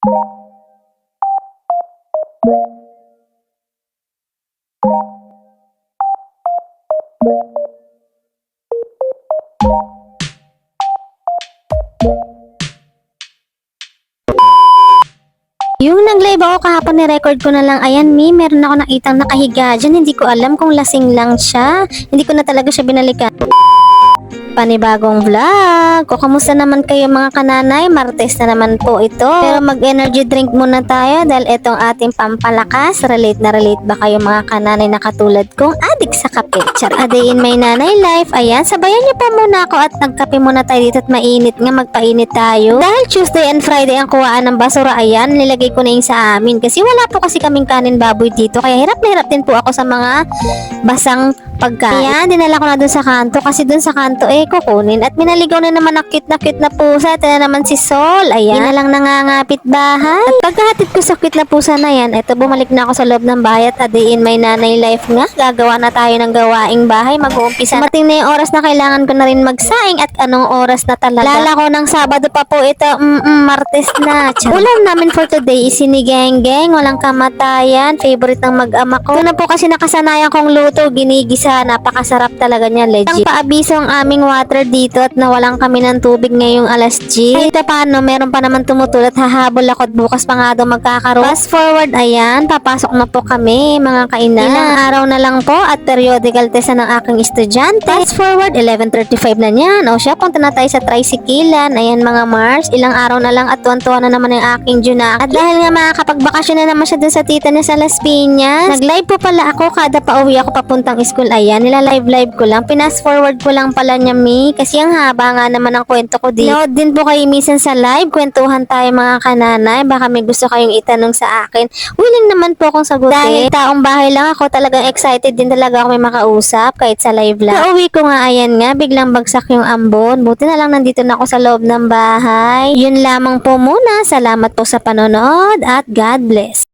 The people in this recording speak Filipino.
Yung nag-live ako kahapon, ni-record ko na lang. Ayan, meron ako nakitang nakahiga dyan. Hindi ko alam kung lasing lang siya. Hindi ko na talaga siya binalikan. Panibagong vlog. O, kamusta naman kayo mga kananay? Martes na naman po ito. Pero mag-energy drink muna tayo dahil itong ating pampalakas. Relate na relate ba kayo mga kananay na katulad kong adik sa kape? Char, a day in my nanay life. Ayan, sabayan niyo pa muna ako at nagkape muna tayo dito at mainit nga, magpainit tayo. Dahil Tuesday and Friday ang kuwaan ng basura, ayan, nilagay ko na yung sa amin. Kasi wala po kasi kaming kanin baboy dito. Kaya hirap na hirap din po ako sa mga basang pagkain. Ayan, dinala ko na dun sa kanto kasi dun sa kanto kukunin. At minaligaw na naman na cute na pusa. Ito na naman si Sol. Ayan, na lang nangangapit bahay. At pagkahatid ko sa cute na pusa na yan, ito bumalik na ako sa loob ng bahay at a day in my nanay life nga. Gagawa na tayo ng gawaing bahay. Mag-uumpisa. Mating na yung oras na kailangan ko na rin magsaing at anong oras na talaga. Lala ko ng Sabado pa po ito. Martes na. Ulam namin for today is sinigeng-geng. Walang kamatayan. Favorite ng mag-ama ko. Ito na po kasi nakasanayan kong luto. Ginigisa. Napakasarap talaga niya. Legit. Ang paabiso ang aming water dito at nawalan kami ng tubig ngayong alas 10. Kahit paano, meron pa naman tumutulot. Hahabol ako at bukas pa nga daw magkakaroon. Fast forward, ayan. Papasok na po kami, mga kainan. Ilang araw na lang po at periodical test na ng aking estudyante. Fast forward, 11:35 na niyan. O siya, punta na tayo sa tricyclean. Ayan mga Mars, ilang araw na lang at tuwan-tuwa na naman ang aking Junaki. At dahil nga makakapagbakasyon na naman siya dun sa tita niya sa Las Piñas, nag-live po pala ako kada pauwi ako papuntang school. Ayan, nila-live ko lang. Pinas forward ko lang pala niya, kasi ang haba nga naman ang kwento ko dito. Nood din po kayo minsan sa live. Kwentuhan tayo mga kananay. Baka may gusto kayong itanong sa akin. Willing naman po akong sagutin. Dahil taong bahay lang ako, talagang excited din talaga ako may makausap kahit sa live lang. Pauwi ko nga, ayan nga, biglang bagsak yung ambon. Buti na lang nandito na ako sa loob ng bahay. Yun lamang po muna. Salamat po sa panonood at God bless.